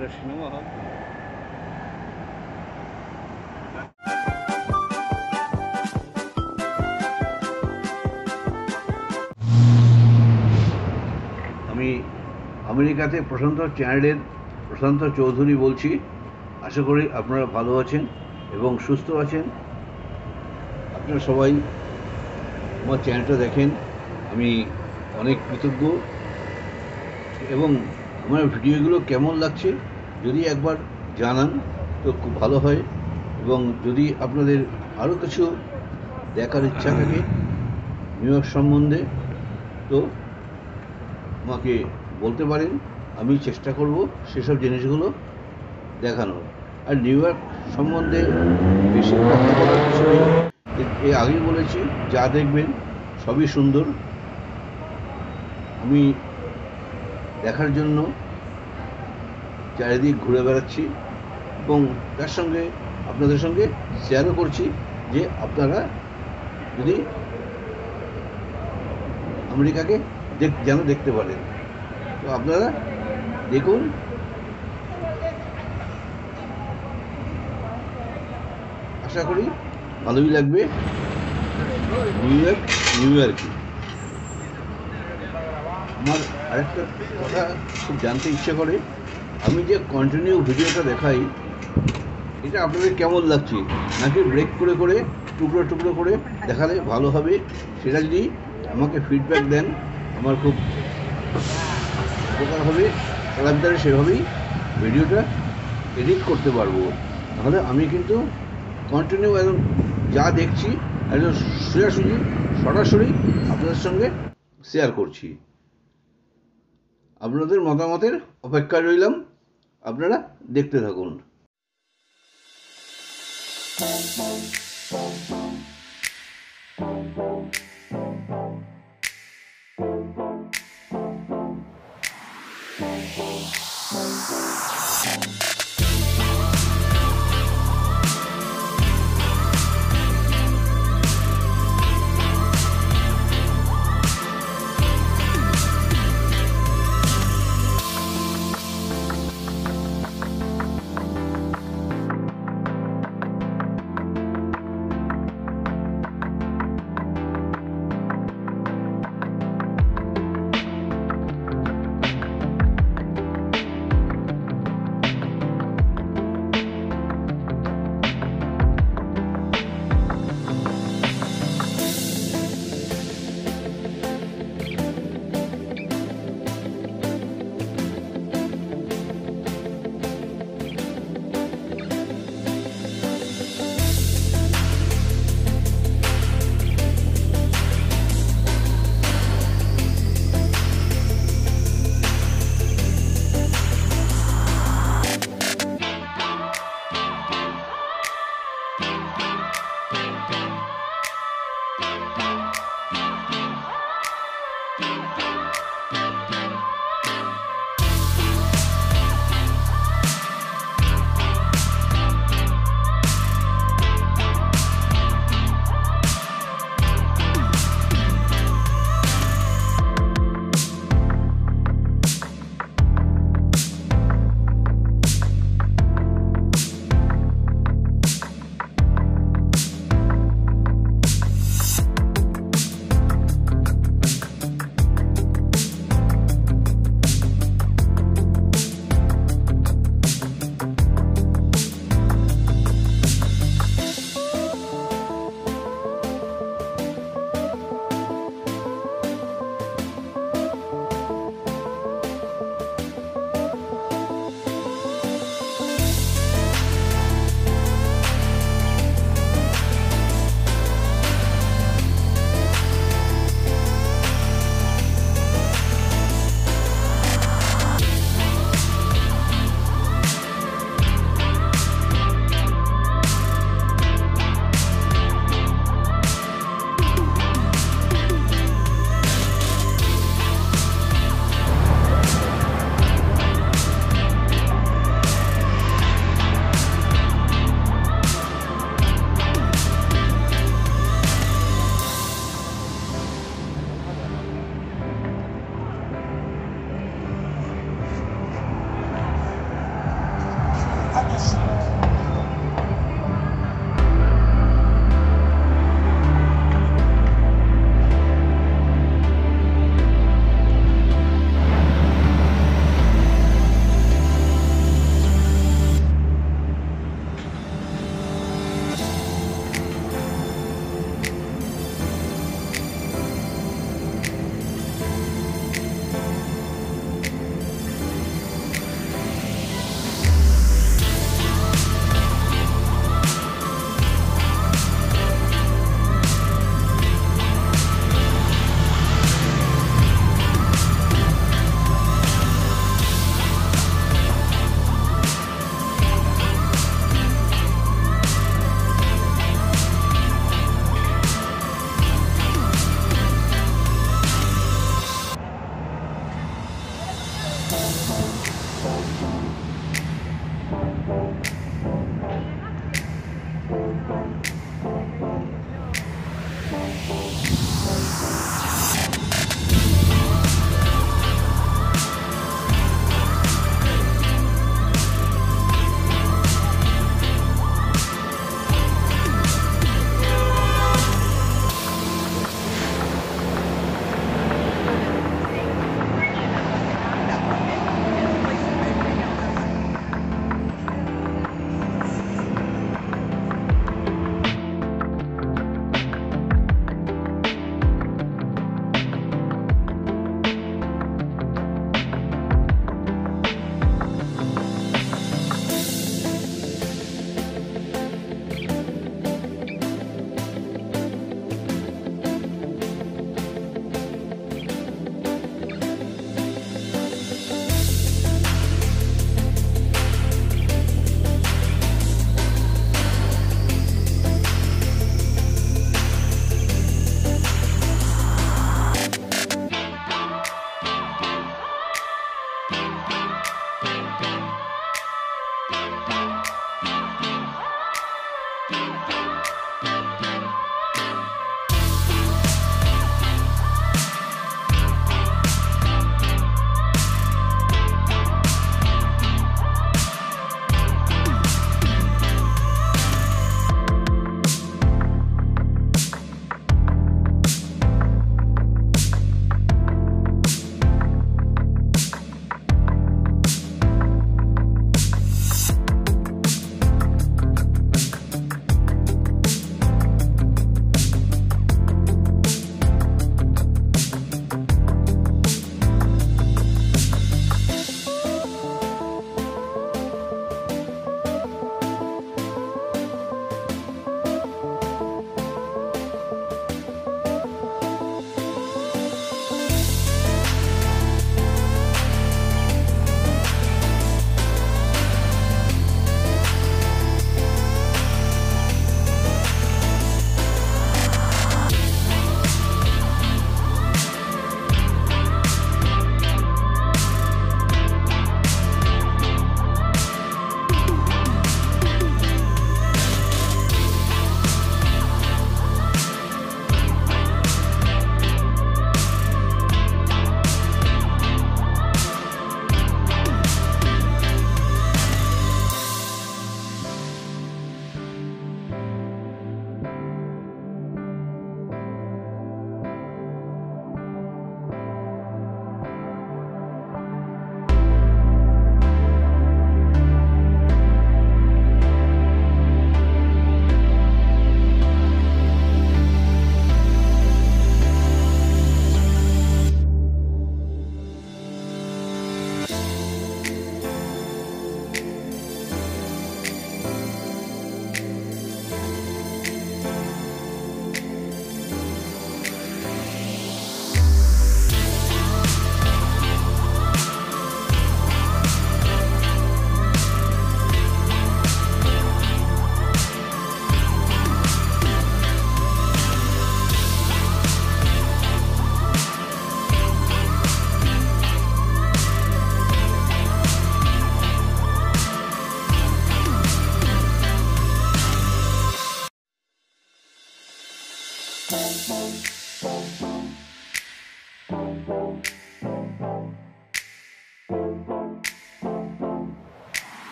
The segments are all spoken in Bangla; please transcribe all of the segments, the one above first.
এটা সিনেমা হল। আমি আমেরিকাতে প্রশান্ত চ্যানেলের প্রশান্ত চৌধুরী বলছি। আশা করি আপনারা ভালো আছেন এবং সুস্থ আছেন। আপনারা সবাই আমার চ্যানেলটা দেখেন, আমি অনেক কৃতজ্ঞ। এবং আমার ভিডিওগুলো কেমন লাগছে যদি একবার জানান তো খুব ভালো হয়। এবং যদি আপনাদের আরও কিছু দেখার ইচ্ছা থাকে নিউ ইয়র্ক সম্বন্ধে তো আমাকে বলতে পারেন, আমি চেষ্টা করব সেসব জিনিসগুলো দেখানোর। আর নিউ ইয়র্ক সম্বন্ধে বেশি কথা বলার কিছু নেই, এর আগেই বলেছি যা দেখবেন সবই সুন্দর। আমি দেখার জন্য চারিদিক ঘুরে বেড়াচ্ছি এবং তার সঙ্গে আপনাদের সঙ্গে শেয়ারও করছি যে আপনারা যদি আমেরিকাকে যেন দেখতে পারেন তো আপনারা দেখুন। আশা করি ভালোই লাগবে। নিউ ইয়র্কে আমার আরেকটা কথা খুব জানতে ইচ্ছে করে, আমি যে কন্টিনিউ ভিডিওটা দেখাই এটা আপনাদের কেমন লাগছে, নাকি ব্রেক করে করে টুকরো টুকরো করে দেখালে ভালো হবে? সেটা যদি আমাকে ফিডব্যাক দেন আমার খুব উপকার হবে। তাহলে আমি তাহলে সেভাবেই ভিডিওটা এডিট করতে পারবো। তাহলে আমি কিন্তু কন্টিনিউ একদম যা দেখছি একদম সরাসরি আপনাদের সঙ্গে শেয়ার করছি। আপনাদের মতামতের অপেক্ষায় রইলাম, আপনারা দেখতে থাকুন।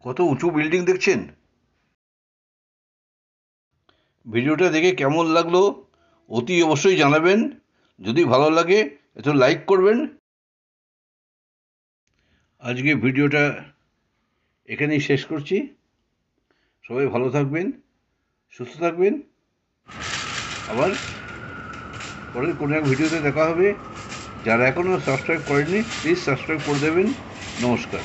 কত উঁচু বিল্ডিং দেখছেন। ভিডিওটা দেখে কেমন লাগলো অতি অবশ্যই জানাবেন। যদি ভালো লাগে একটু লাইক করবেন। আজকে ভিডিওটা এখানেই শেষ করছি। সবাই ভালো থাকবেন, সুস্থ থাকবেন। আবার পরের কোনো এক ভিডিওতে দেখা হবে। যারা এখনও সাবস্ক্রাইব করেননি প্লিজ সাবস্ক্রাইব করে দেবেন। নমস্কার।